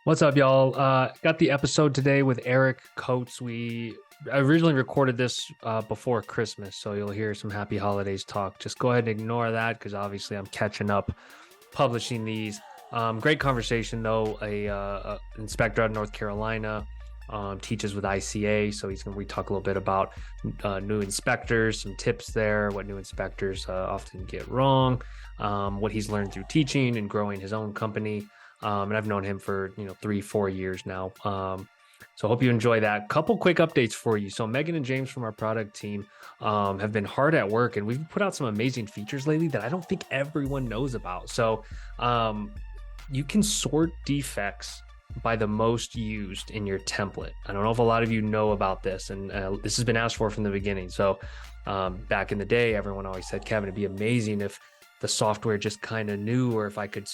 What's up, y'all? Got the episode today with Eric Coates. We originally recorded this before Christmas, so you'll hear some happy holidays talk. Just go ahead and ignore that because obviously I'm catching up publishing these. Great conversation, though. A inspector out of North Carolina teaches with ICA, so we talk a little bit about new inspectors, some tips there, what new inspectors often get wrong, what he's learned through teaching and growing his own company. And I've known him for 3-4 years now. So I hope you enjoy that. Couple quick updates for you. So Megan and James from our product team have been hard at work, and we've put out some amazing features lately that I don't think everyone knows about. So you can sort defects by the most used in your template. I don't know if a lot of you know about this, and this has been asked for from the beginning. So back in the day, everyone always said, Kevin, it'd be amazing if the software just kind of knew, or if I could,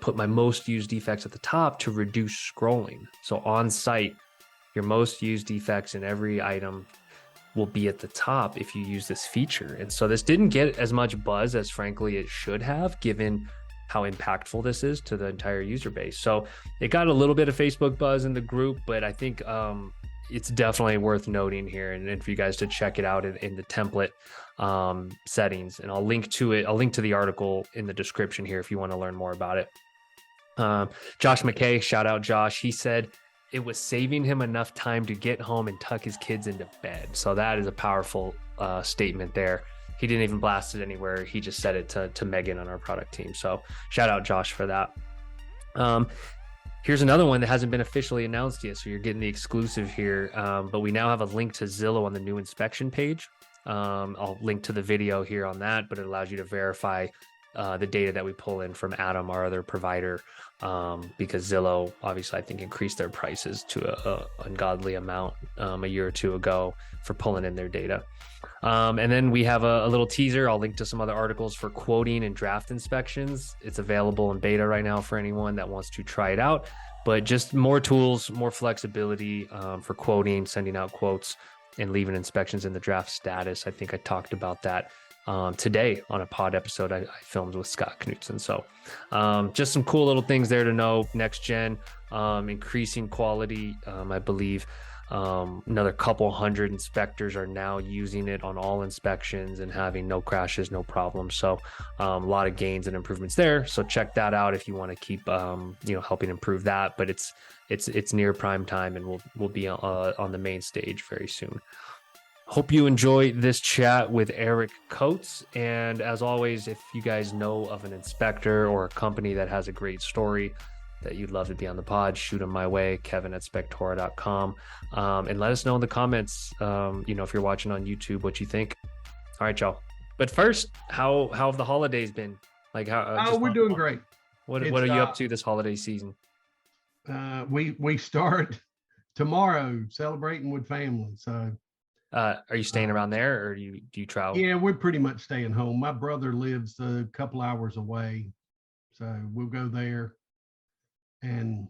put my most used defects at the top to reduce scrolling. So on site, your most used defects in every item will be at the top if you use this feature. And so this didn't get as much buzz as frankly it should have, given how impactful this is to the entire user base. So it got a little bit of Facebook buzz in the group, but I think it's definitely worth noting here, and for you guys to check it out in the template settings. And I'll link to it. I'll link to the article in the description here if you want to learn more about it. Josh McKay, shout out Josh. He said it was saving him enough time to get home and tuck his kids into bed. So that is a powerful statement there. He didn't even blast it anywhere. He just said it to Megan on our product team. So shout out Josh for that. Here's another one that hasn't been officially announced yet, so you're getting the exclusive here. But we now have a link to Zillow on the new inspection page. I'll link to the video here on that, but it allows you to verify the data that we pull in from Adam, our other provider, because Zillow, obviously, I think increased their prices to a ungodly amount a year or two ago for pulling in their data. And then we have a little teaser. I'll link to some other articles for quoting and draft inspections. It's available in beta right now for anyone that wants to try it out, but just more tools, more flexibility for quoting, sending out quotes, and leaving inspections in the draft status. I think I talked about that today on a pod episode I filmed with Scott Knutson. So just some cool little things there to know. Next gen, increasing quality. I believe another couple hundred inspectors are now using it on all inspections and having no crashes, no problems. So a lot of gains and improvements there. So check that out if you want to keep helping improve that. But it's near prime time, and we'll be on the main stage very soon. Hope you enjoy this chat with Eric Coates. And as always, if you guys know of an inspector or a company that has a great story that you'd love to be on the pod, shoot them my way, Kevin@Spectora.com. And let us know in the comments, if you're watching on YouTube, what you think. All right, y'all. But first, how have the holidays been? Like, how? We're doing great. What are you up to this holiday season? We start tomorrow celebrating with family. So are you staying around there, or do you travel? Yeah, we're pretty much staying home. My brother lives a couple hours away, so we'll go there, and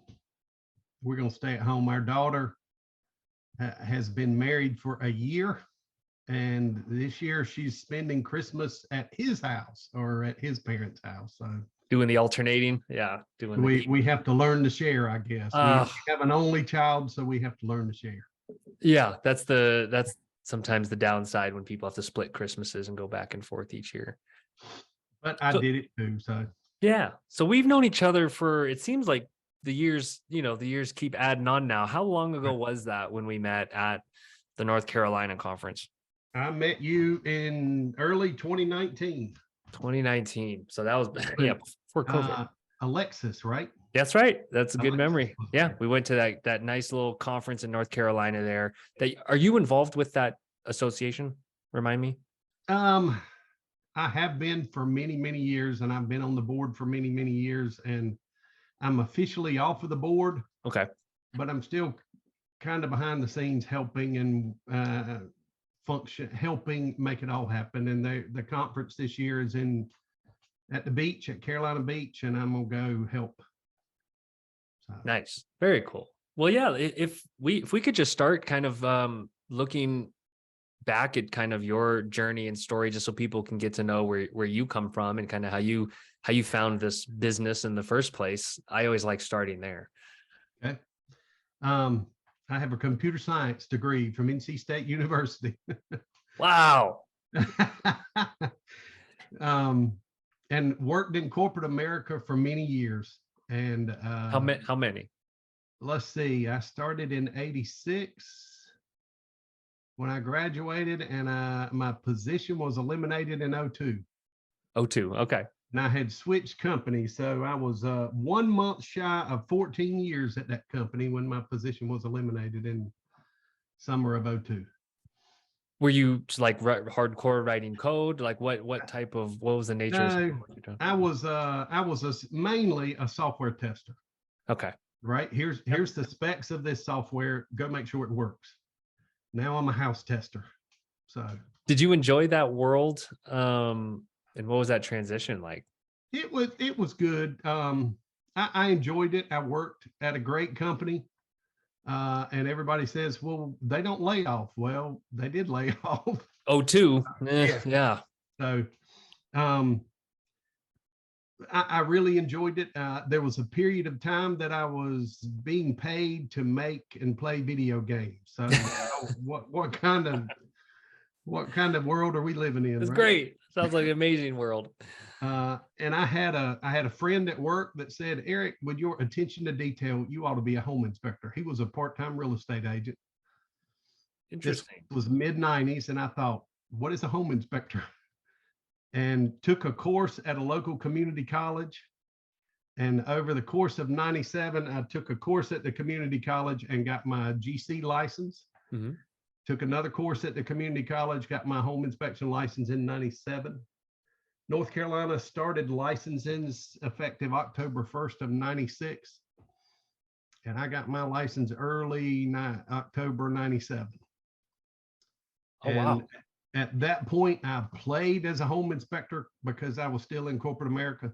we're going to stay at home. Our daughter has been married for a year, and this year she's spending Christmas at his house or at his parents' house. So doing the alternating. Yeah. We have to learn to share, I guess. We have an only child, so we have to learn to share. Yeah, that's sometimes the downside when people have to split Christmases and go back and forth each year. But I did it too. So yeah. So we've known each other for, it seems like the years keep adding on now. How long ago was that when we met at the North Carolina conference? I met you in early 2019. 2019. So that was before COVID. Alexis, right? That's right. That's a good memory. Yeah, we went to that nice little conference in North Carolina there. Are you involved with that association? Remind me. I have been for many, many years, and I've been on the board for many, many years, and I'm officially off of the board. Okay. But I'm still kind of behind the scenes helping and helping make it all happen. And the conference this year is at the beach, at Carolina Beach, and I'm gonna go help. So. Nice. Very cool. Well, yeah, if we could just start kind of looking back at kind of your journey and story, just so people can get to know where you come from and kind of how you found this business in the first place. I always like starting there. Okay. I have a computer science degree from NC State University. Wow. um, and worked in corporate America for many years. And How many? let's see, I started in '86 when I graduated, and my position was eliminated in '02. Oh, two. Okay. And I had switched companies. So I was 1 month shy of 14 years at that company when my position was eliminated in summer of '02. Were you just like hardcore writing code? Like what was the nature of No, what you're doing? I was mainly a software tester. Okay. Right, here's the specs of this software. Go make sure it works. Now I'm a house tester. So Did you enjoy that world? And what was that transition like? it was good. I enjoyed it. I worked at a great company. And everybody says, well, they don't lay off. Well, they did lay off. Oh, two. Yeah. Yeah. So um, I really enjoyed it. There was a period of time that I was being paid to make and play video games. So what kind of world are we living in, It's right? great. Sounds like an amazing world. And I had a friend at work that said, Eric, with your attention to detail, you ought to be a home inspector. He was a part-time real estate agent. This Interesting. was mid '90s, and I thought, what is a home inspector? And took a course at a local community college. And over the course of '97, I took a course at the community college and got my GC license. Mm-hmm. Took another course at the community college, got my home inspection license in '97. North Carolina started licensing effective October 1st of '96. And I got my license early October '97. Oh, And wow. at that point, I played as a home inspector because I was still in corporate America.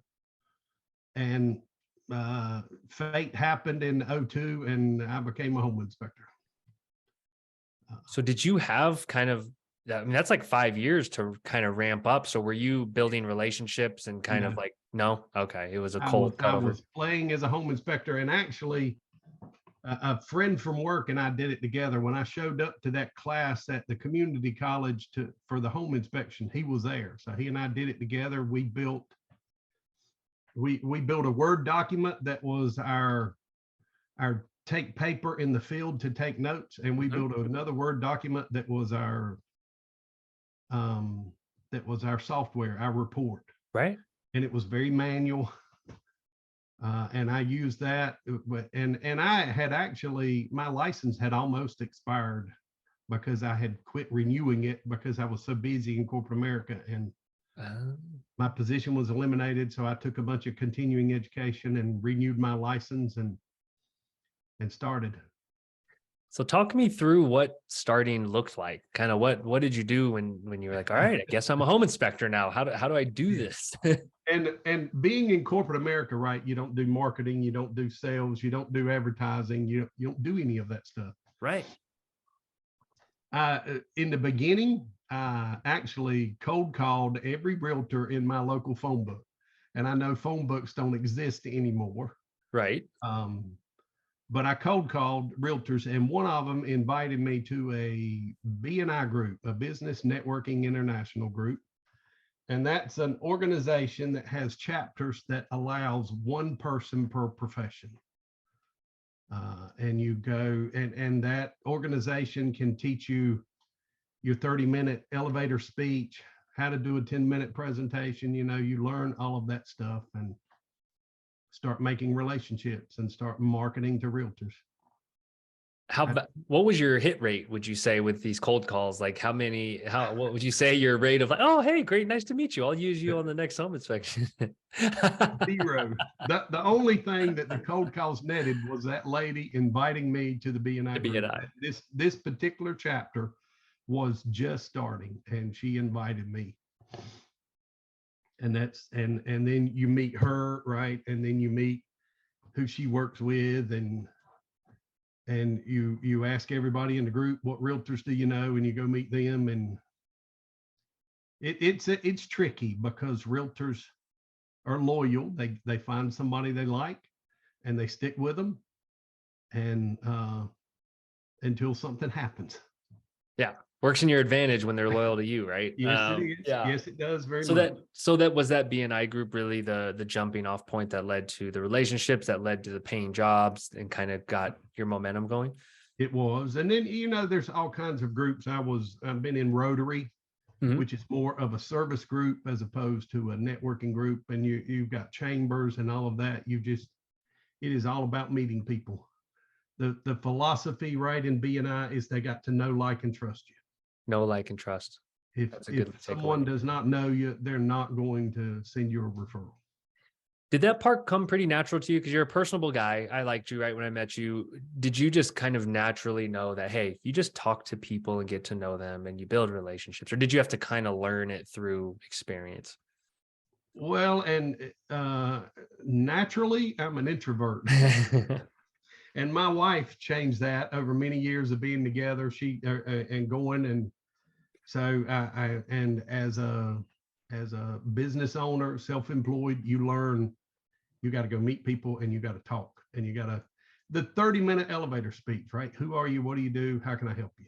And fate happened in '02, and I became a home inspector. So did you have kind of, I mean, that's like 5 years to kind of ramp up. So were you building relationships and kind of No, like, no? Okay. It was a I was cold I cutover. was playing as a home inspector, and actually, a friend from work and I did it together. When I showed up to that class at the community college for the home inspection, he was there. So he and I did it together. We built a Word document that was our take paper in the field to take notes, and we Mhm. built another Word document that was our software, our report, Right. and it was very manual. And I used that, and I had actually, my license had almost expired because I had quit renewing it because I was so busy in corporate America, and Um, my position was eliminated. So I took a bunch of continuing education and renewed my license and started. so talk me through what starting looked like. Kind of what did you do when you were like, all right, I guess I'm a home inspector now. How do I do Yeah. this? And being in corporate America, right? You don't do marketing, you don't do sales, you don't do advertising, you don't do any of that stuff. Right. In the beginning, I actually cold called every realtor in my local phone book, and I know phone books don't exist anymore. Right. Um, but I cold called realtors, and one of them invited me to a BNI group, a Business Networking International group. And that's an organization that has chapters that allows one person per profession. And you go, and that organization can teach you your 30-minute elevator speech, how to do a 10-minute presentation. You learn all of that stuff and start making relationships and start marketing to realtors. What was your hit rate, would you say, with these cold calls? Like what would you say your rate of like, oh, hey, great, nice to meet you. I'll use you on the next home inspection. Zero. The only thing that the cold calls netted was that lady inviting me to the BNI To be an group. eye. This particular chapter was just starting, and she invited me. And then you meet her, right? And then you meet who she works with, and you ask everybody in the group, what realtors do you know? And you go meet them, and it's tricky because realtors are loyal. They find somebody they like and they stick with them. and until something happens. Yeah. Works in your advantage when they're loyal to you, right? Yes, it is. Yeah. Yes, it does very So much. that was that BNI group really the jumping off point that led to the relationships, that led to the paying jobs, and kind of got your momentum going? It was. And then, there's all kinds of groups. I've been in Rotary, Mhm. which is more of a service group as opposed to a networking group. And you've got chambers and all of that. It is all about meeting people. The philosophy, right, in BNI is they got to know, like, and trust you. Know, like, and trust. That's a good If someone takeaway. does not know you, they're not going to send you a referral. Did that part come pretty natural to you? Because you're a personable guy. I liked you right when I met you. Did you just kind of naturally know that, hey, if you just talk to people and get to know them and you build relationships, or did you have to kind of learn it through experience? Well, and naturally, I'm an introvert. And my wife changed that over many years of being together. She and going, and so and as a business owner, self-employed, you learn you got to go meet people and you got to talk and you got to the 30-minute elevator speech, right? Who are you? What do you do? How can I help you?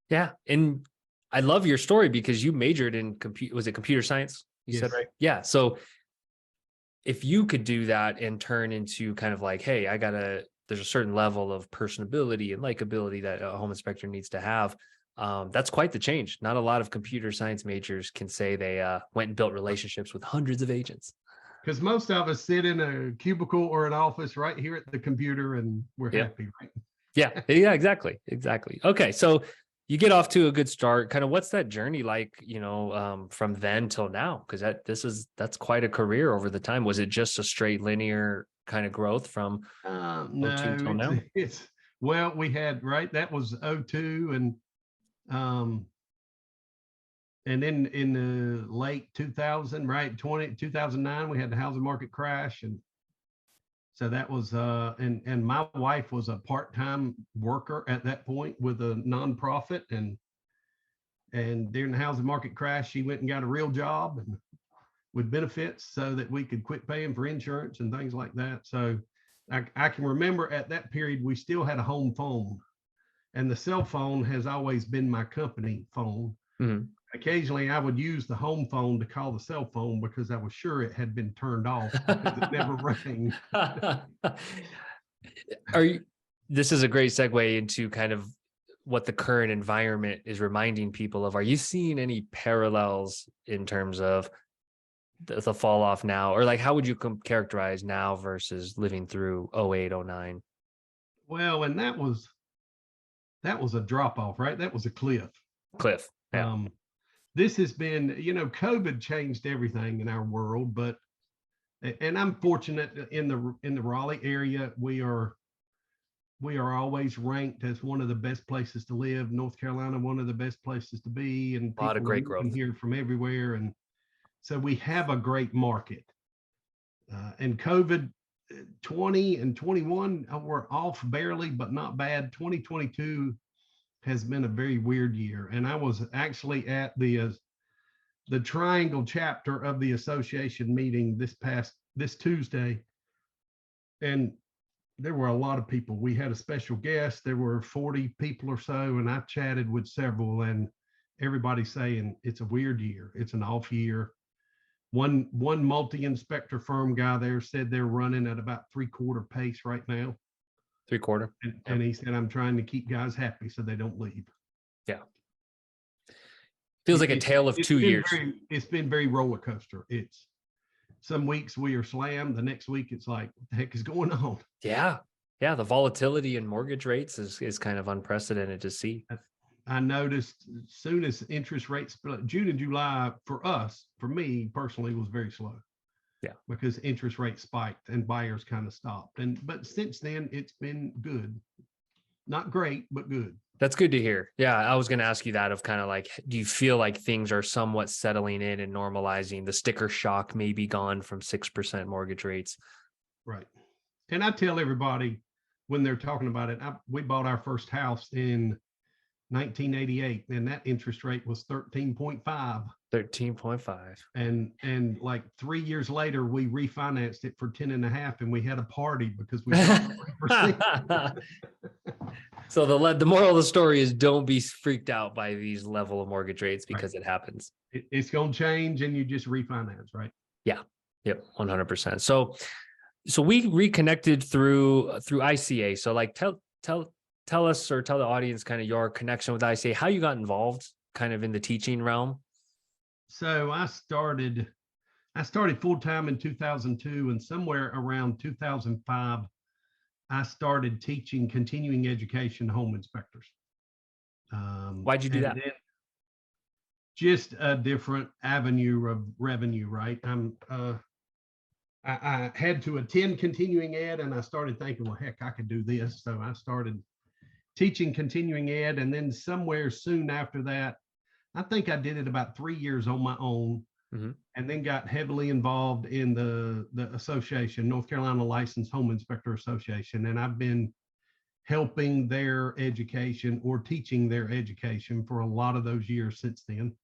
Yeah. And I love your story because you majored in was it computer science? You said, Yes. right? Yeah. So if you could do that and turn into kind of like, hey, there's a certain level of personability and likability that a home inspector needs to have. That's quite the change. Not a lot of computer science majors can say they went and built relationships with hundreds of agents. Because most of us sit in a cubicle or an office right here at the computer and we're Yep. happy, right? Yeah. Yeah, exactly. Exactly. Okay. So you get off to a good start. Kind of what's that journey like, from then till now? Because that's quite a career over the time. Was it just a straight linear kind of growth from 02 till No, now? well, we had, right, that was 02, um and then in the late 2000, right, 2009, we had the housing market crash. And so that was and my wife was a part-time worker at that point with a nonprofit, and during the housing market crash she went and got a real job and with benefits so that we could quit paying for insurance and things like that. So I can remember at that period we still had a home phone, and the cell phone has always been my company phone. Mhm. Occasionally I would use the home phone to call the cell phone because I was sure it had been turned off because it never rang. This is a great segue into kind of what the current environment is reminding people of. Are you seeing any parallels in terms of the fall off now, or like how would you characterize now versus living through 08, 09? Well, and that was a drop off, right? That was a cliff. Cliff. Yeah. This has been, COVID changed everything in our world, but and I'm fortunate in the Raleigh area. We are always ranked as one of the best places to live. North Carolina, one of the best places to be, and A lot of people are great moving growth. here from everywhere, and so we have a great market. And COVID 20 and 21 were off barely, but not bad. 2022 has been a very weird year, and I was actually at the Triangle chapter of the association meeting this Tuesday, and there were a lot of people. We had a special guest. There were 40 people or so, and I chatted with several, and everybody's saying it's a weird year. It's an off year. One multi-inspector firm guy there said they're running at about 3/4 pace right now. 3/4. And he said, I'm trying to keep guys happy so they don't leave. Yeah. Feels like a tale of 2 years. It's been very roller coaster. It's some weeks we are slammed. The next week it's like, what the heck is going on? Yeah. Yeah. The volatility in mortgage rates is kind of unprecedented to see. I noticed as soon as interest rates, June and July for me personally, was very slow. Yeah. Because interest rates spiked and buyers kind of stopped. But since then it's been good. Not great, but good. That's good to hear. Yeah. I was going to ask you that of kind of like, do you feel like things are somewhat settling in and normalizing? The sticker shock may be gone from 6% mortgage rates. Right. And I tell everybody when they're talking about it, we bought our first house in 1988, and that interest rate was 13.5. 13.5. And like 3 years later, we refinanced it for 10.5, and we had a party because we got 3%. So the moral of the story is don't be freaked out by these level of mortgage rates because it happens. It's going to change, and you just refinance, right? Yeah. Yep. 100%. So we reconnected through ICA. So like tell us, or tell the audience kind of your connection with ICA, how you got involved kind of in the teaching realm. So I started full-time in 2002, and somewhere around 2005, I started teaching continuing education home inspectors. Why'd you do that? Just a different avenue of revenue, right? I had to attend continuing ed, and I started thinking, well, heck, I could do this. So I started teaching continuing ed, and then somewhere soon after that, I think I did it about 3 years on my own, and then got heavily involved in the association, North Carolina Licensed Home Inspector Association, and I've been helping their education or teaching their education for a lot of those years since then.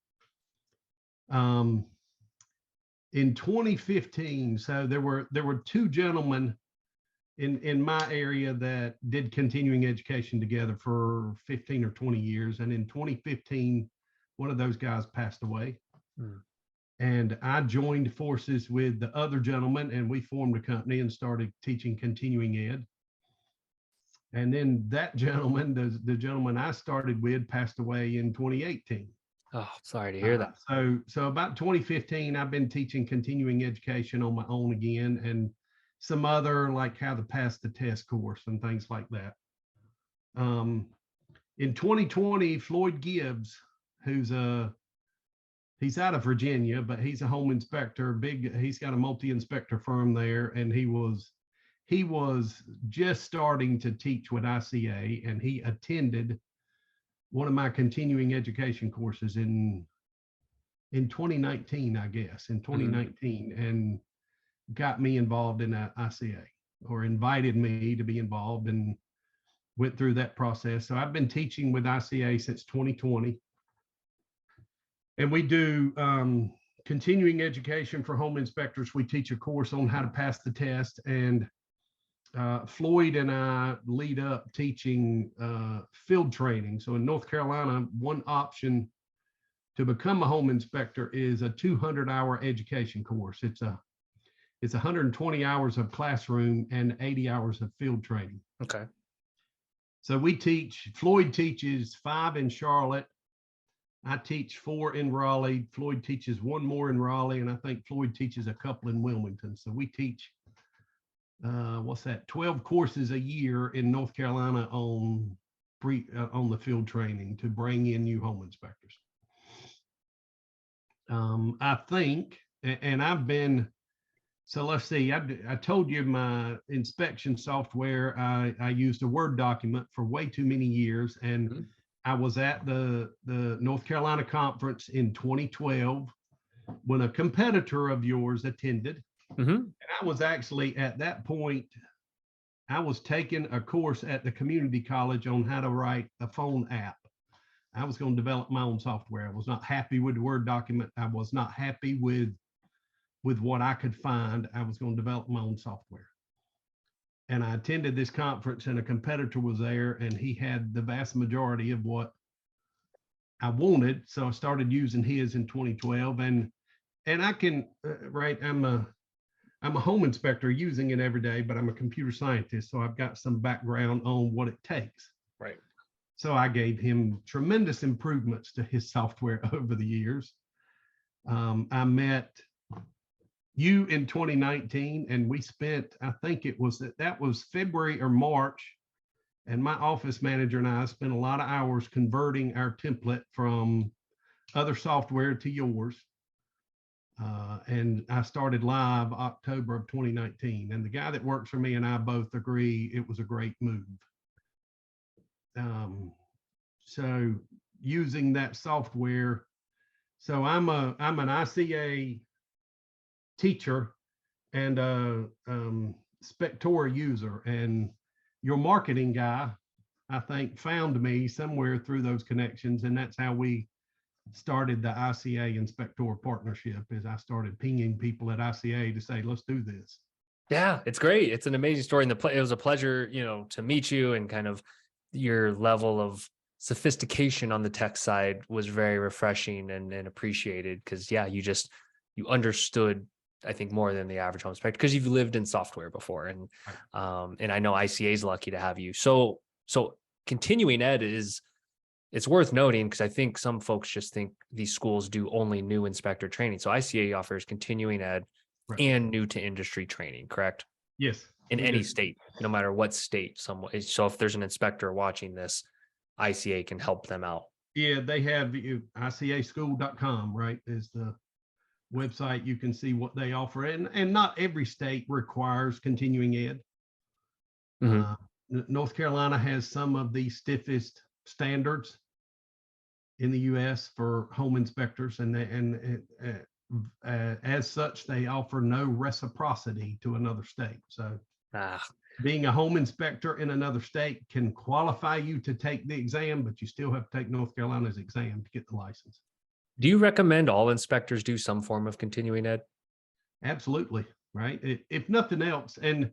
In 2015, so there were two gentlemen in my area that did continuing education together for 15 or 20 years, and in 2015, one of those guys passed away. And I joined forces with the other gentleman, and we formed a company and started teaching continuing ed. And then that gentleman, the gentleman I started with, passed away in 2018. Oh, sorry to hear that. So about 2015, I've been teaching continuing education on my own again, and some other, like how to pass the test course and things like that. In 2020, Floyd Gibbs, he's out of Virginia, but he's a home inspector. He's got a multi-inspector firm there, and he was just starting to teach with ICA, and he attended one of my continuing education courses in 2019, I guess, in 2019, and got me involved in ICA, or invited me to be involved, and went through that process. So I've been teaching with ICA since 2020. And we do continuing education for home inspectors. We teach a course on how to pass the test, and Floyd and I lead up teaching field training. So in North Carolina, one option to become a home inspector is a 200-hour education course. It's 120 hours of classroom and 80 hours of field training. Okay. So Floyd teaches 5 in Charlotte. I teach 4 in Raleigh. Floyd teaches 1 more in Raleigh, and I think Floyd teaches a couple in Wilmington. So we teach 12 courses a year in North Carolina on the field training to bring in new home inspectors. I think, and I've been, so let's see, I told you my inspection software, I used a Word document for way too many years, and I was at the North Carolina conference in 2012 when a competitor of yours attended. And I was actually, at that point, I was taking a course at the community college on how to write a phone app. I was going to develop my own software. I was not happy with the Word document. I was not happy with what I could find. I was going to develop my own software. And I attended this conference, and a competitor was there, and he had the vast majority of what I wanted. So I started using his in 2012, and I can, right, I'm a home inspector using it every day, but I'm a computer scientist, so I've got some background on what it takes. Right. So I gave him tremendous improvements to his software over the years. I met you in 2019, and we spent, I think that was February or March, and my office manager and I spent a lot of hours converting our template from other software to yours. And I started live October of 2019, and the guy that works for me and I both agree it was a great move. So using that software, so I'm an ICA teacher and a Spectora user, and your marketing guy I think, found me somewhere through those connections. And that's how we started the ICA and Spectora partnership. Is I started pinging people at ICA to say, let's do this. Yeah, it's great. It's an amazing story. And it was a pleasure, to meet you, and kind of your level of sophistication on the tech side was very refreshing and appreciated. Cause yeah, you understood, I think, more than the average home inspector because you've lived in software before. And I know ICA is lucky to have you. So continuing ed it's worth noting because I think some folks just think these schools do only new inspector training. So ICA offers continuing ed Right. and new to industry training, correct? Yes. In any state, no matter what state. So if there's an inspector watching this, ICA can help them out. Yeah, they have ICAschool.com, right? Is the website. You can see what they offer. And not every state requires continuing ed. Mhm. North Carolina has some of the stiffest standards in the U.S. for home inspectors, and as such, they offer no reciprocity to another state. So Ah, being a home inspector in another state can qualify you to take the exam, but you still have to take North Carolina's exam to get the license. do you recommend all inspectors do some form of continuing ed? Absolutely, right? If nothing else, and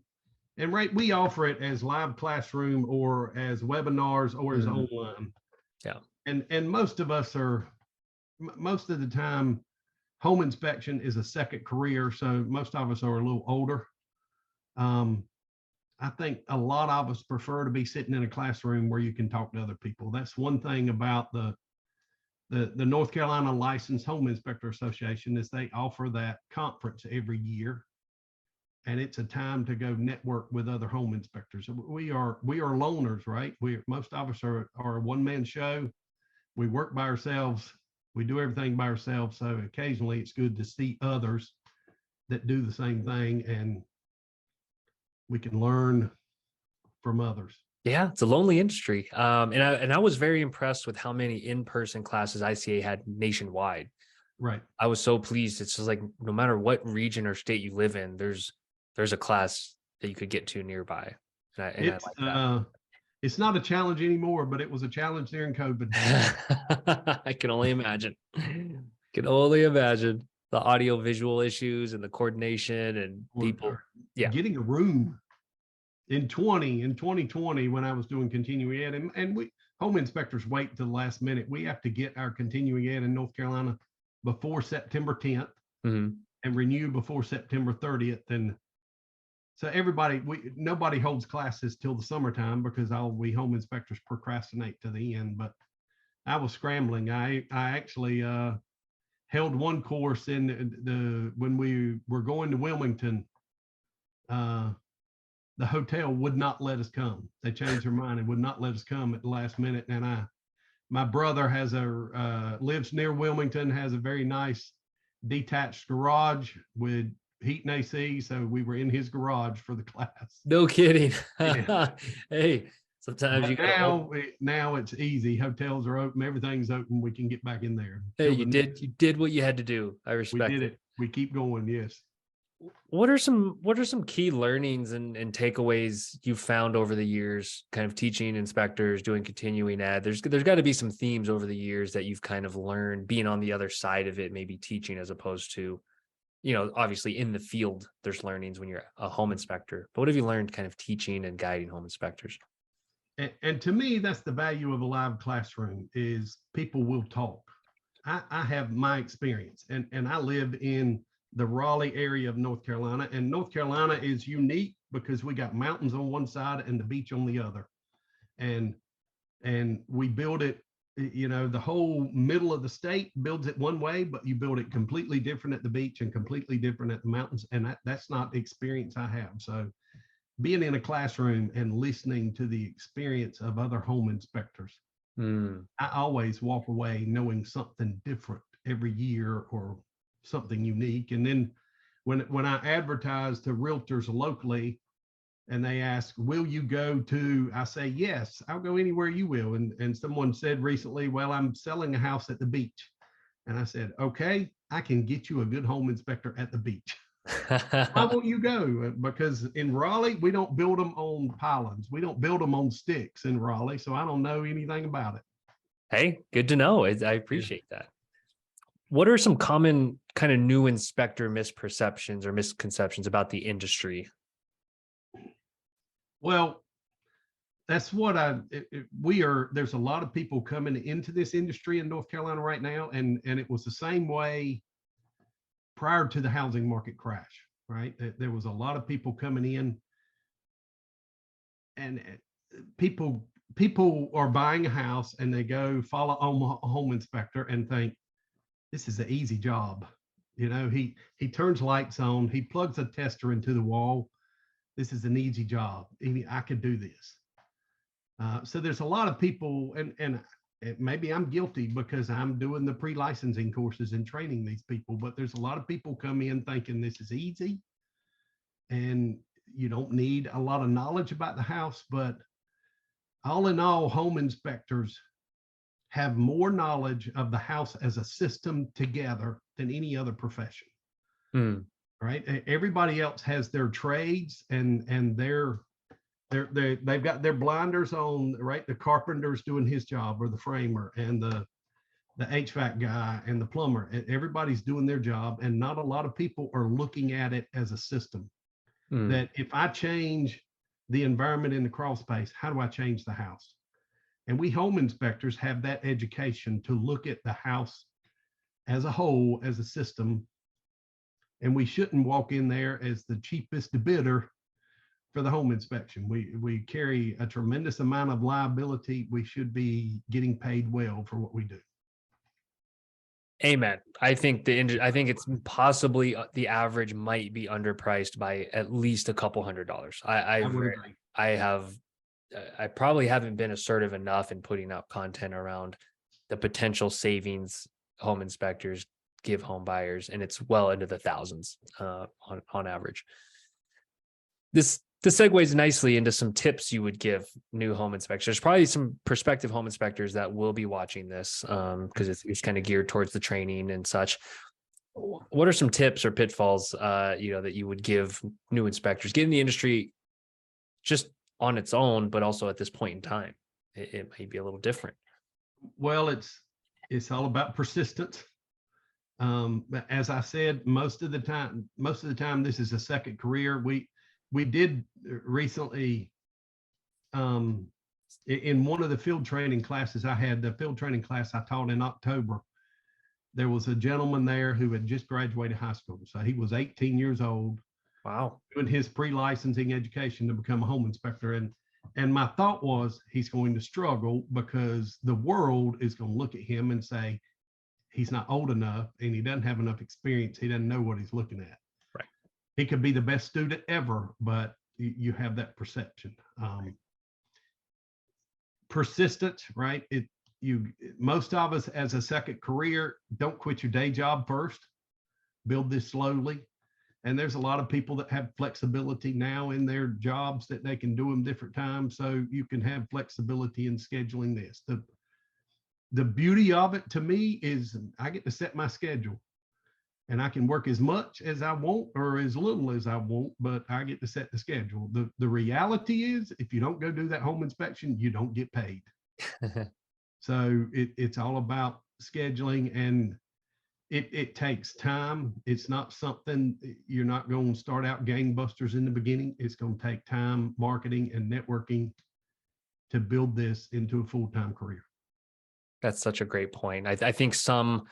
right, we offer it as live classroom or as webinars or as online. Yeah. And most of us are, most of the time, home inspection is a second career. So most of us are a little older. I think a lot of us prefer to be sitting in a classroom where you can talk to other people. That's one thing about the North Carolina Licensed Home Inspector Association is they offer that conference every year. And it's a time to go network with other home inspectors. We are loners, right? Most of us are a one-man show. We work by ourselves. We do everything by ourselves. So occasionally it's good to see others that do the same thing, and we can learn from others. Yeah, it's a lonely industry. And I was very impressed with how many in-person classes ICA had nationwide. Right. I was so pleased. It's just like no matter what region or state you live in, there's a class that you could get to nearby. And I like that. It's not a challenge anymore, but it was a challenge during COVID. I can only imagine. Can only imagine the audio visual issues and the coordination and people. Yeah. Getting a room in 2020 when I was doing continuing ed, and we home inspectors wait to the last minute. We have to get our continuing ed in North Carolina before September 10th and renew before September 30th. And so nobody holds classes till the summertime because we home inspectors procrastinate to the end. But I was scrambling. I actually held one course when we were going to Wilmington. The hotel would not let us come. They changed their mind and would not let us come at the last minute. And my brother lives near Wilmington, has a very nice detached garage with heat and AC. So we were in his garage for the class. No kidding. Yeah. Hey, sometimes now it's easy. Hotels are open. Everything's open. We can get back in there. Hey, you did what you had to do. I respect it. We did it. We keep going. Yes. What are some key learnings and takeaways you've found over the years, kind of teaching inspectors, doing continuing ed? There's got to be some themes over the years that you've kind of learned being on the other side of it, maybe teaching as opposed to, obviously in the field, there's learnings when you're a home inspector. But what have you learned kind of teaching and guiding home inspectors? And to me, that's the value of a live classroom is people will talk. I have my experience, and I live in the Raleigh area of North Carolina, and North Carolina is unique because we got mountains on one side and the beach on the other. And we build it, the whole middle of the state builds it one way, but you build it completely different at the beach and completely different at the mountains. And that's not the experience I have. So being in a classroom and listening to the experience of other home inspectors, I always walk away knowing something different every year or something unique. And then when I advertise to realtors locally and they ask, will you go to, I say, yes, I'll go anywhere you will. And someone said recently, well, I'm selling a house at the beach. And I said, okay, I can get you a good home inspector at the beach. Why won't you go? Because in Raleigh, we don't build them on pylons. We don't build them on sticks in Raleigh. So I don't know anything about it. Hey, good to know. I Yeah. appreciate that. What are some common kind of new inspector misperceptions or misconceptions about the industry? Well, that's what there's a lot of people coming into this industry in North Carolina right now. And it was the same way prior to the housing market crash, right? There was a lot of people coming in, and people are buying a house and they go follow a home inspector and think this is an easy job. You know, he turns lights on, he plugs a tester into the wall. This is an easy job. I could do this. So there's a lot of people, and maybe I'm guilty because I'm doing the pre-licensing courses and training these people, but there's a lot of people come in thinking this is easy and you don't need a lot of knowledge about the house. But all in all, home inspectors have more knowledge of the house as a system together than any other profession. Hmm. Right? Everybody else has their trades and they've got their blinders on, right? The carpenter's doing his job, or the framer, and the HVAC guy and the plumber. Everybody's doing their job, and not a lot of people are looking at it as a system. Hmm. That if I change the environment in the crawl space, how do I change the house? And we home inspectors have that education to look at the house as a whole, as a system. And we shouldn't walk in there as the cheapest bidder for the home inspection. We carry a tremendous amount of liability. We should be getting paid well for what we do. Amen. I think I think it's possibly the average might be underpriced by at least a couple $100. I would agree. I have I probably haven't been assertive enough in putting out content around the potential savings home inspectors give home buyers, and it's well into the thousands on average. This segues nicely into some tips you would give new home inspectors. There's probably some prospective home inspectors that will be watching this because it's kind of geared towards the training and such. What are some tips or pitfalls that you would give new inspectors get in the industry just on its own, but also at this point in time? It may be a little different. Well, it's all about persistence. But as I said, most of the time, this is a second career. We did recently, in one of the field training classes I had, the field training class I taught in October, there was a gentleman there who had just graduated high school. So he was 18 years old. Wow. Doing his pre-licensing education to become a home inspector. And my thought was he's going to struggle because the world is going to look at him and say, he's not old enough and he doesn't have enough experience. He doesn't know what he's looking at. Right. He could be the best student ever, but you have that perception. Persistence, right? Most of us as a second career, don't quit your day job first. Build this slowly. And there's a lot of people that have flexibility now in their jobs that they can do them different times. So you can have flexibility in scheduling this. The beauty of it to me is I get to set my schedule and I can work as much as I want or as little as I want, but I get to set the schedule. The reality is if you don't go do that home inspection, you don't get paid. So it's all about scheduling, and it takes time. It's not something you're not going to start out gangbusters in the beginning. It's going to take time, marketing, and networking to build this into a full-time career. That's such a great point. I think some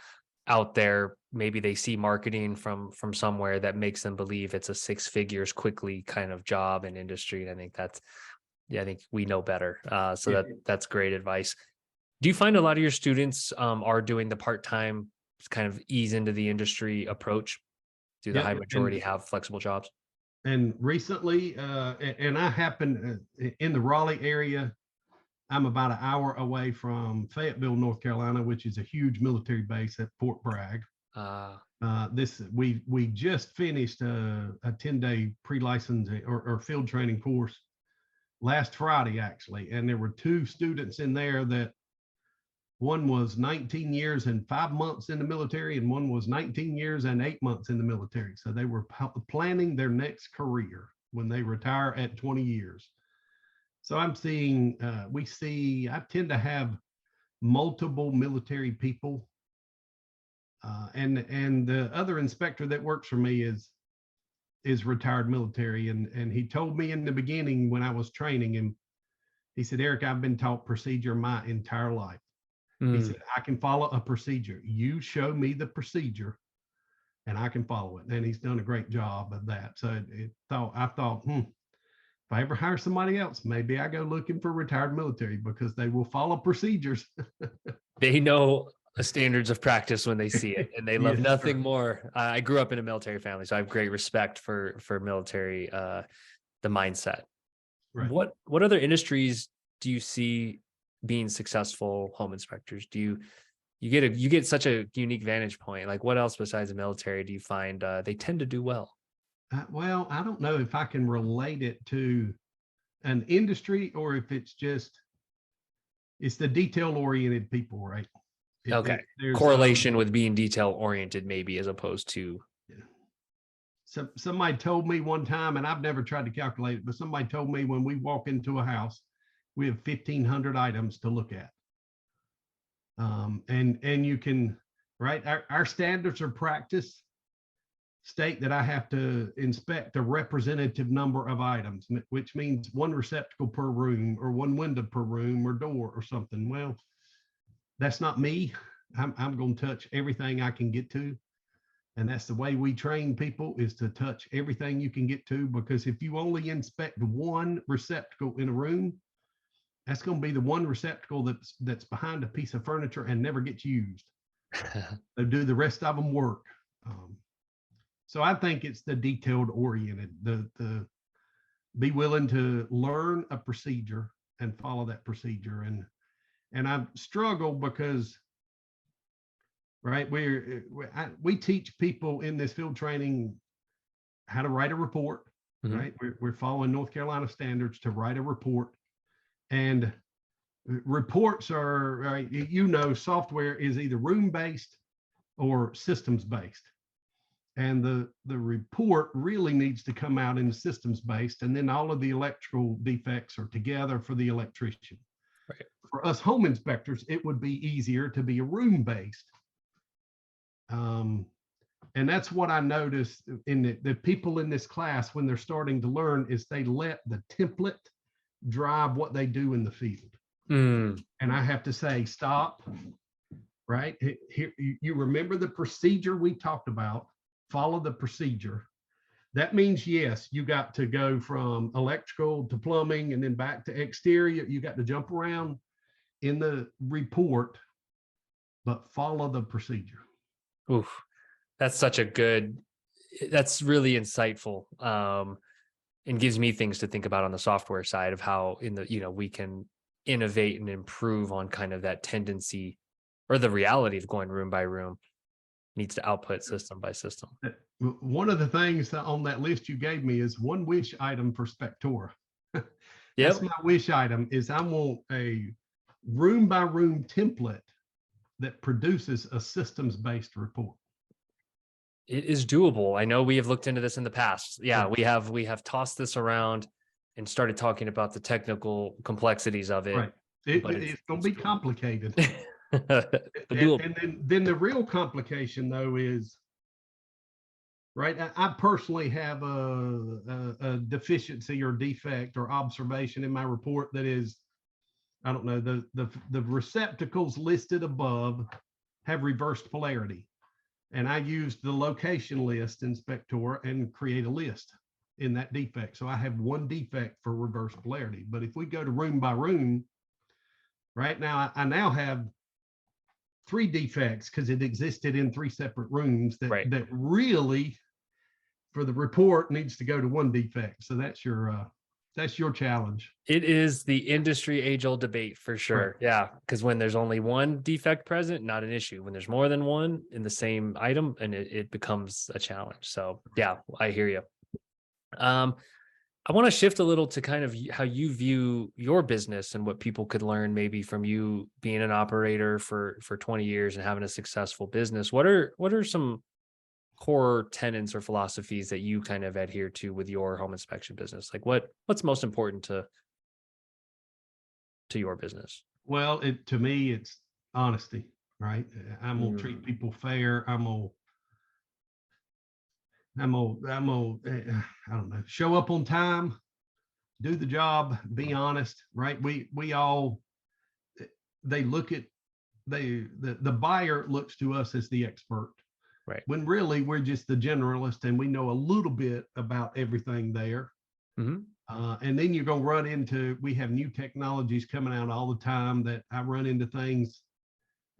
out there, maybe they see marketing from somewhere that makes them believe it's a six figures quickly kind of job and industry. And I think I think we know better. So that's great advice. Do you find a lot of your students are doing the part-time kind of ease into the industry approach? Do the high majority have flexible jobs? And recently, and I happen in the Raleigh area, I'm about an hour away from Fayetteville, North Carolina, which is a huge military base at Fort Bragg. We just finished a 10-day pre-license or field training course last Friday, actually, and there were two students in there that one was 19 years and 5 months in the military, and one was 19 years and 8 months in the military. So they were planning their next career when they retire at 20 years. So I'm seeing, I tend to have multiple military people. And the other inspector that works for me is retired military. And he told me in the beginning when I was training him, he said, Eric, I've been taught procedure my entire life. He said, I can follow a procedure. You show me the procedure and I can follow it. And he's done a great job of that. So I thought, if I ever hire somebody else, maybe I go looking for retired military because they will follow procedures. They know standards of practice when they see it, and they love Yes, nothing sir. more. I grew up in a military family, so I have great respect for military, the mindset. Right. What other industries do you see being successful home inspectors? Do you get such a unique vantage point? Like, what else besides the military do you find they tend to do well? Well, I don't know if I can relate it to an industry or if it's the detail oriented people, right? Okay, There's correlation with being detail oriented, maybe, as opposed to. Somebody told me one time, and I've never tried to calculate it, but somebody told me when we walk into a house, we have 1,500 items to look at. And you can, right? Our standards of practice state that I have to inspect a representative number of items, which means one receptacle per room or one window per room or door or something. Well, that's not me. I'm going to touch everything I can get to. And that's the way we train people, is to touch everything you can get to, because if you only inspect one receptacle in a room, that's going to be the one receptacle that's behind a piece of furniture and never gets used. So do the rest of them work? So I think it's the detailed oriented, the be willing to learn a procedure and follow that procedure. And I struggle because, right, we teach people in this field training how to write a report, right? We're following North Carolina standards to write a report. And reports are, right, software is either room-based or systems-based. And the report really needs to come out in systems-based, and then all of the electrical defects are together for the electrician. Right. For us home inspectors, it would be easier to be a room-based. And that's what I noticed in the people in this class when they're starting to learn, is they let the template drive what they do in the field. And I have to say, stop, right? Here, you remember the procedure we talked about, follow the procedure. That means, yes, you got to go from electrical to plumbing and then back to exterior. You got to jump around in the report, but follow the procedure. Oof, that's that's really insightful. And gives me things to think about on the software side of how we can innovate and improve on kind of that tendency, or the reality of going room by room needs to output system by system. One of the things on that list you gave me is one wish item for Spectora. Yep. That's my wish item, is I want a room by room template that produces a systems-based report. It is doable. I know we have looked into this in the past. Yeah, right. we have tossed this around and started talking about the technical complexities of it. Right. It's going to be complicated. And then the real complication, though, is, right, I personally have a deficiency or defect or observation in my report that is, I don't know, the receptacles listed above have reversed polarity. And I used the location list in Spectora and create a list in that defect. So I have one defect for reverse polarity. But if we go to room by room, right now, I now have 3 defects because it existed in 3 separate rooms that really, for the report, needs to go to 1 defect. So that's your challenge. It is the industry age-old debate for sure. Right. Yeah, because when there's only 1 defect present, not an issue. When there's more than 1 in the same item, and it becomes a challenge. So yeah, I hear you. I want to shift a little to kind of how you view your business and what people could learn maybe from you being an operator for 20 years and having a successful business. What are some core tenets or philosophies that you kind of adhere to with your home inspection business? Like what's most important to your business? Well, to me, it's honesty, right? I'm gonna treat Mm, people fair. I don't know, show up on time, do the job, be honest, right? We all they look at the buyer looks to us as the expert right. when really we're just the generalist and we know a little bit about everything there. Hmm. And then you're going to run into, we have new technologies coming out all the time that I run into things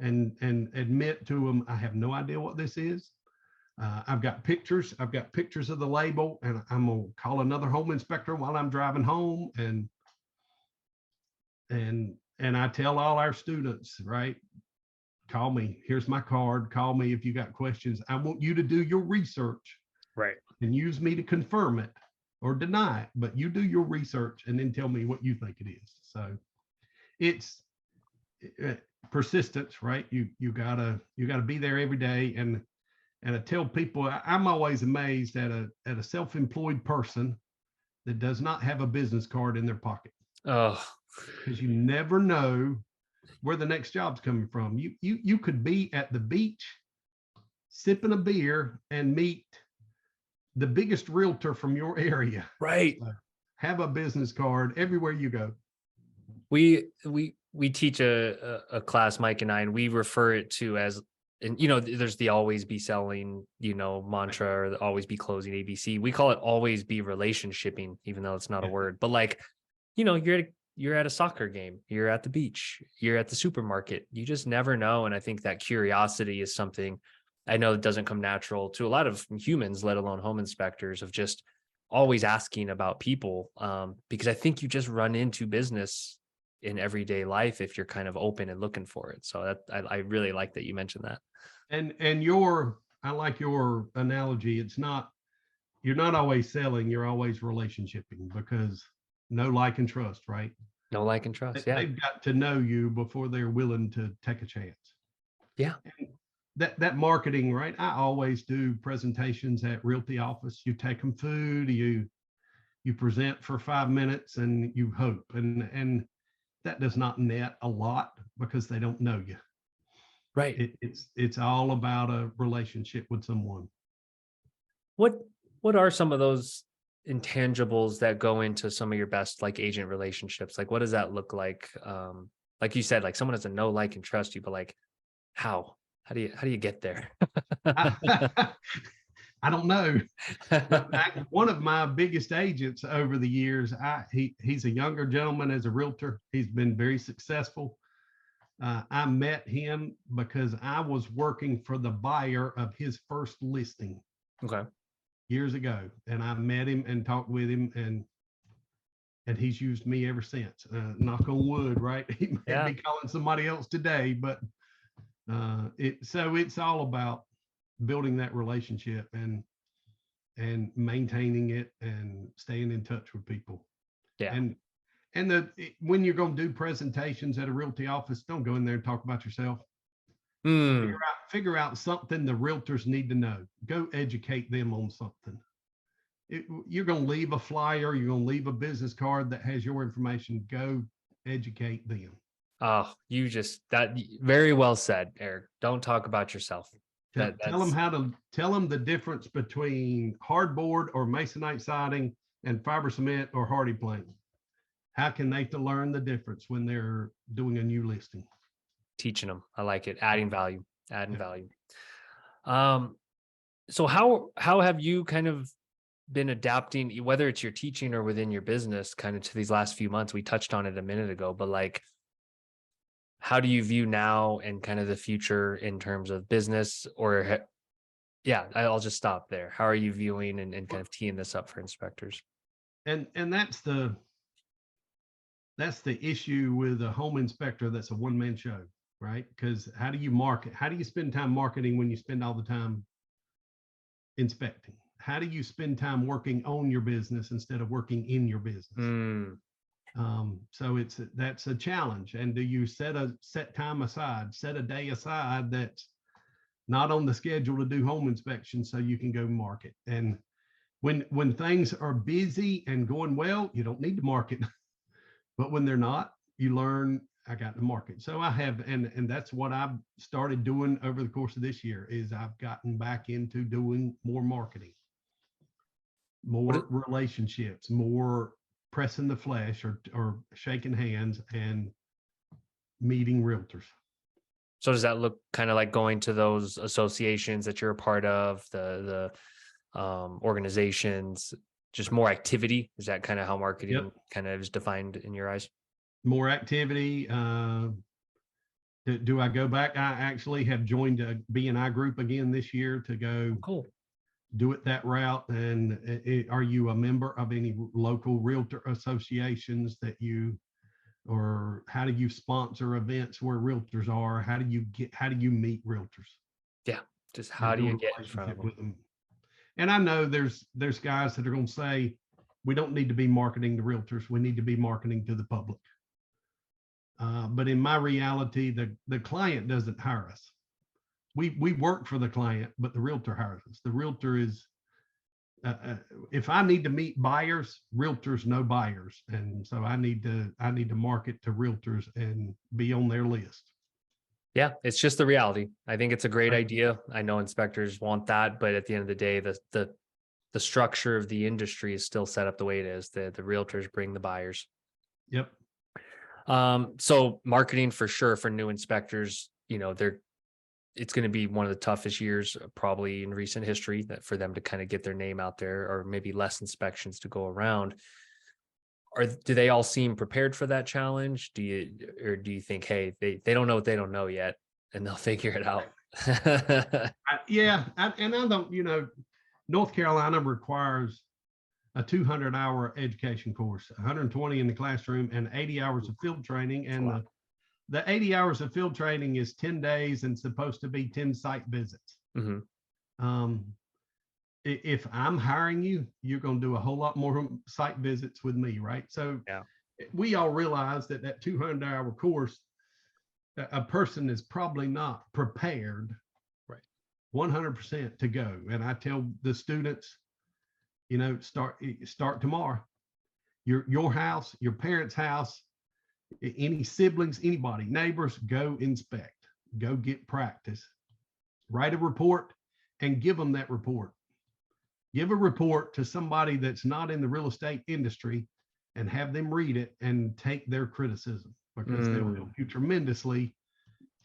and admit to them, I have no idea what this is. I've got pictures. I've got pictures of the label, and I'm gonna call another home inspector while I'm driving home, and I tell all our students, right? Call me. Here's my card. Call me if you got questions. I want you to do your research Right. and use me to confirm it or deny it, but you do your research and then tell me what you think it is. So it's persistence, right? You gotta be there every day. And I tell people, I'm always amazed at a self-employed person that does not have a business card in their pocket, Oh, because you never know where the next job's coming from. You could be at the beach sipping a beer and meet the biggest realtor from your area. right. So have a business card everywhere you go. We teach a class, Mike and I, and we refer it to as, and there's the always be selling, mantra, or the always be closing ABC. We call it always be relationshipping, even though it's not a Yeah. word. But like, you're at a soccer game, you're at the beach, you're at the supermarket. You just never know. And I think that curiosity is something I know that doesn't come natural to a lot of humans, let alone home inspectors, of just always asking about people. Because I think you just run into business in everyday life if you're kind of open and looking for it. So that I really like that you mentioned that. And I like your analogy. It's not, you're not always selling, you're always relationshiping, because know, like, and trust, right? No, like, and trust. Yeah. They've got to know you before they're willing to take a chance. Yeah. And that marketing, right? I always do presentations at realty office. You take them food, you present for 5 minutes, and you hope, and that does not net a lot because they don't know you. Right. It's all about a relationship with someone. What what are some of those intangibles that go into some of your best like agent relationships? Like what does that look like you said, like someone has to know, like, and trust you, but like how? How do you get there? I, I don't know. One of my biggest agents over the years, he's a younger gentleman as a realtor. He's been very successful. I met him because I was working for the buyer of his first listing Okay. years ago, and I met him and talked with him, and he's used me ever since. Knock on wood, right? He may Yeah. be calling somebody else today, but it's all about building that relationship and maintaining it and staying in touch with people. Yeah. And when you're going to do presentations at a realty office, don't go in there and talk about yourself. Mm, Figure out something the realtors need to know. Go educate them on something. You're going to leave a flyer, you're going to leave a business card that has your information. Go educate them. oh, you just that very well said, Eric. Don't talk about yourself. Tell them That's tell them the difference between hardboard or masonite siding and fiber cement or hardy plank. How can they learn the difference when they're doing a new listing? teaching them. I like it. Adding value. Adding Yeah. value. Um, so how have you kind of been adapting, whether it's your teaching or within your business, kind of to these last few months? We touched on it a minute ago, but like, how do you view now and kind of the future in terms of business? Yeah, I'll just stop there. How are you viewing and kind of teeing this up for inspectors? And that's the issue with a home inspector that's a one-man show, right? Because how do you market? How do you spend time marketing when you spend all the time inspecting? how do you spend time working on your business instead of working in your business? So that's a challenge. And do you set time aside, set a day aside that's not on the schedule to do home inspection so you can go market? And when things are busy and going well, you don't need to market. But when they're not, you learn, I got to market. So I have, and that's what I've started doing over the course of this year, is I've gotten back into doing more marketing, more relationships, more pressing the flesh or shaking hands and meeting realtors. So does that look kind of like going to those associations that you're a part of, the organizations, just more activity? Is that kind of how marketing kind of is defined in your eyes? More activity. Do I go back? I actually have joined a B&I group again this year to go do it that route. And are you a member of any local realtor associations that you, or how do you sponsor events where realtors are? How do you meet realtors? Yeah. Just how do you get in front of them? With them? And I know there's guys that are going to say, we don't need to be marketing to realtors. We need to be marketing to the public. But in my reality, the client doesn't hire us. We work for the client, but the realtor hires us. The realtor is, if I need to meet buyers, realtors know buyers. And so I need to market to realtors and be on their list. Yeah, it's just the reality. I think it's a great idea. I know inspectors want that, but at the end of the day, the structure of the industry is still set up the way it is. The realtors bring the buyers. Yep. So marketing for sure for new inspectors, it's going to be one of the toughest years probably in recent history that for them to kind of get their name out there, or maybe less inspections to go around. Do they all seem prepared for that challenge? Do you think, hey, they don't know what they don't know yet and they'll figure it out? Yeah. And I don't, North Carolina requires a 200-hour education course, 120 in the classroom and 80 hours of field training. And the 80 hours of field training is 10 days and supposed to be 10 site visits. Mm-hmm. If I'm hiring you, you're going to do a whole lot more site visits with me, right? So we all realize that 200-hour course, a person is probably not prepared 100% to go. And I tell the students, start tomorrow. Your house, your parents' house, any siblings, anybody, neighbors, go inspect, go get practice, write a report and give them that report. Give a report to somebody that's not in the real estate industry and have them read it and take their criticism, because they'll help you tremendously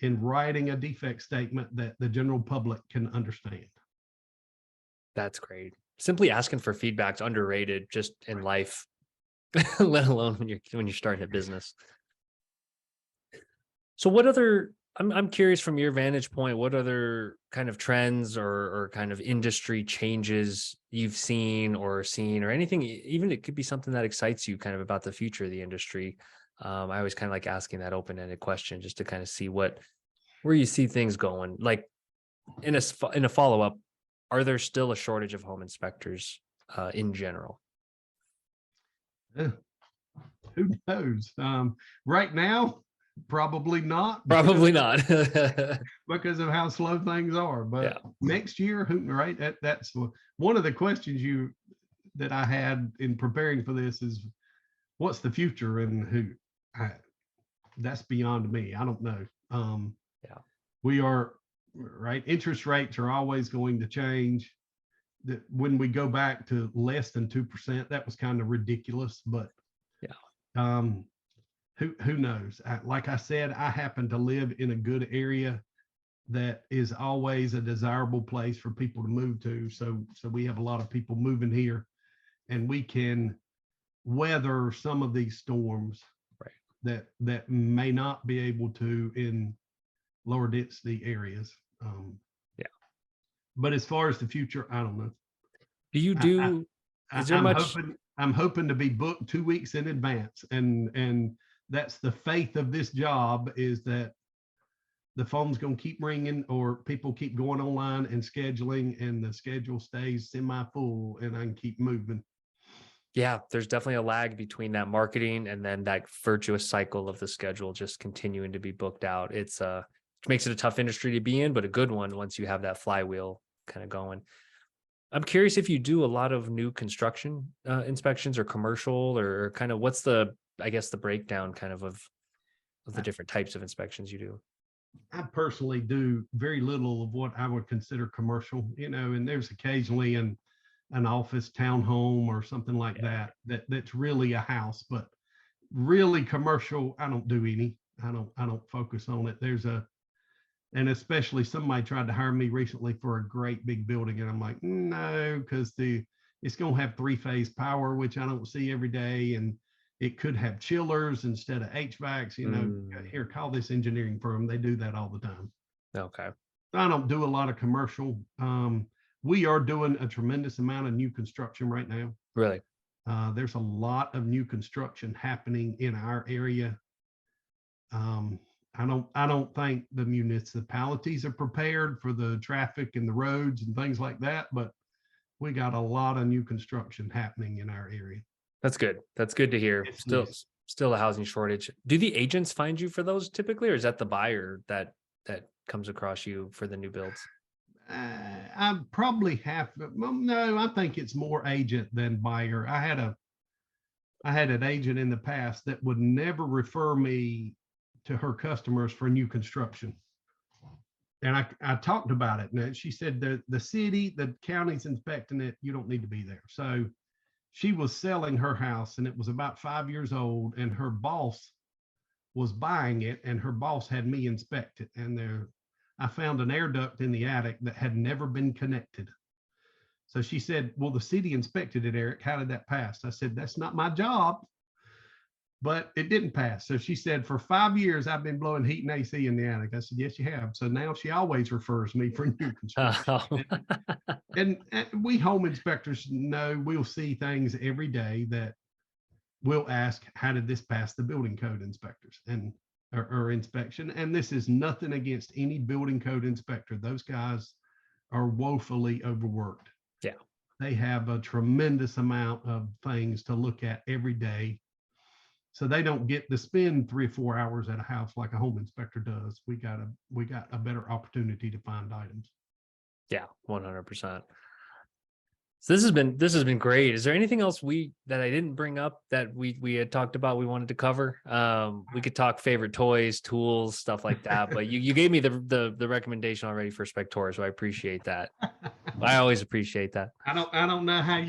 in writing a defect statement that the general public can understand. That's great. Simply asking for feedback's underrated just in life, let alone when you're starting a business. So what other, I'm curious from your vantage point, what other kind of trends or kind of industry changes you've seen or anything, even it could be something that excites you kind of about the future of the industry. I always kind of like asking that open-ended question just to kind of see where you see things going. Like in a follow-up, are there still a shortage of home inspectors in general? Who knows? Right now, probably not. Probably not. Because of how slow things are. But next year, right? That's one of the questions that I had in preparing for this is, what's the future and who? That's beyond me. I don't know. We are right. Interest rates are always going to change. That when we go back to less than 2%, that was kind of ridiculous. But who knows? Like I said, I happen to live in a good area that is always a desirable place for people to move to. So we have a lot of people moving here, and we can weather some of these storms that may not be able to in lower density areas. But as far as the future, I don't know. Do you do? Is there much? I'm hoping to be booked 2 weeks in advance, and that's the faith of this job, is that the phone's going to keep ringing, or people keep going online and scheduling, and the schedule stays semi-full, and I can keep moving. Yeah, there's definitely a lag between that marketing and then that virtuous cycle of the schedule just continuing to be booked out. It makes it a tough industry to be in, but a good one once you have that flywheel kind of going. I'm curious if you do a lot of new construction inspections or commercial, or kind of what's the breakdown kind of the different types of inspections you do. I personally do very little of what I would consider commercial, and there's occasionally an office townhome or something like that's really a house, but really commercial, I don't do any. I don't focus on it. And especially somebody tried to hire me recently for a great big building, and I'm like, no, because it's going to have 3-phase power, which I don't see every day, and it could have chillers instead of HVACs. Here, call this engineering firm. They do that all the time. Okay. I don't do a lot of commercial. We are doing a tremendous amount of new construction right now. Really? There's a lot of new construction happening in our area. I don't think the municipalities are prepared for the traffic and the roads and things like that, but we got a lot of new construction happening in our area. That's good. That's good to hear. Still a housing shortage. Do the agents find you for those typically, or is that the buyer that comes across you for the new builds? I probably have. No, I think it's more agent than buyer. I had an agent in the past that would never refer me to her customers for new construction. And I talked about it, and she said the city, the county's inspecting it. You don't need to be there. So she was selling her house, and it was about 5 years old, and her boss was buying it, and her boss had me inspect it. And I found an air duct in the attic that had never been connected. So she said, well, the city inspected it, Eric. How did that pass? I said, that's not my job. But it didn't pass. So she said, for 5 years, I've been blowing heat and AC in the attic. I said, yes, you have. So now she always refers me for new construction. And we home inspectors know we'll see things every day that we'll ask, how did this pass the building code inspectors or inspection? And this is nothing against any building code inspector. Those guys are woefully overworked. Yeah. They have a tremendous amount of things to look at every day. So they don't get to spend 3 or 4 hours at a house like a home inspector does. We got a better opportunity to find items. Yeah, 100%. So this has been great. Is there anything else that I didn't bring up that we had talked about we wanted to cover? We could talk favorite toys, tools, stuff like that. But you gave me the recommendation already for Spectora, so I appreciate that. I always appreciate that. I don't know how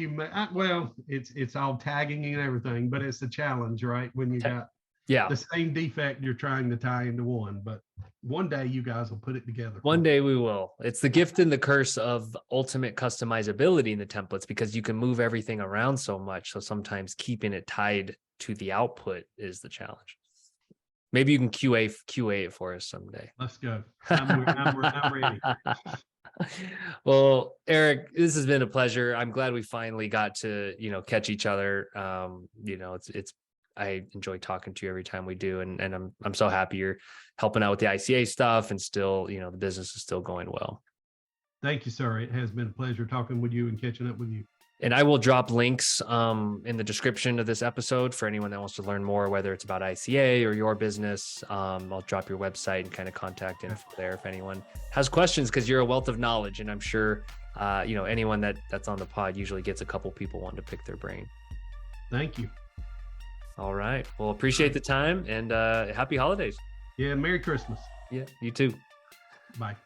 well, it's all tagging and everything, but it's a challenge, right? When you got the same defect you're trying to tie into one, but one day you guys will put it together. One day we will. It's the gift and the curse of ultimate customizability in the templates, because you can move everything around so much. So sometimes keeping it tied to the output is the challenge. Maybe you can QA it for us someday. Let's go. I'm ready. Well, Eric, this has been a pleasure. I'm glad we finally got to, catch each other. I enjoy talking to you every time we do. And I'm so happy you're helping out with the ICA stuff, and still, the business is still going well. Thank you, sir. It has been a pleasure talking with you and catching up with you. And I will drop links in the description of this episode for anyone that wants to learn more, whether it's about ICA or your business. I'll drop your website and kind of contact info there if anyone has questions, because you're a wealth of knowledge, and I'm sure anyone that's on the pod usually gets a couple people wanting to pick their brain. Thank you. All right. Well, appreciate the time, and happy holidays. Yeah. Merry Christmas. Yeah. You too. Bye.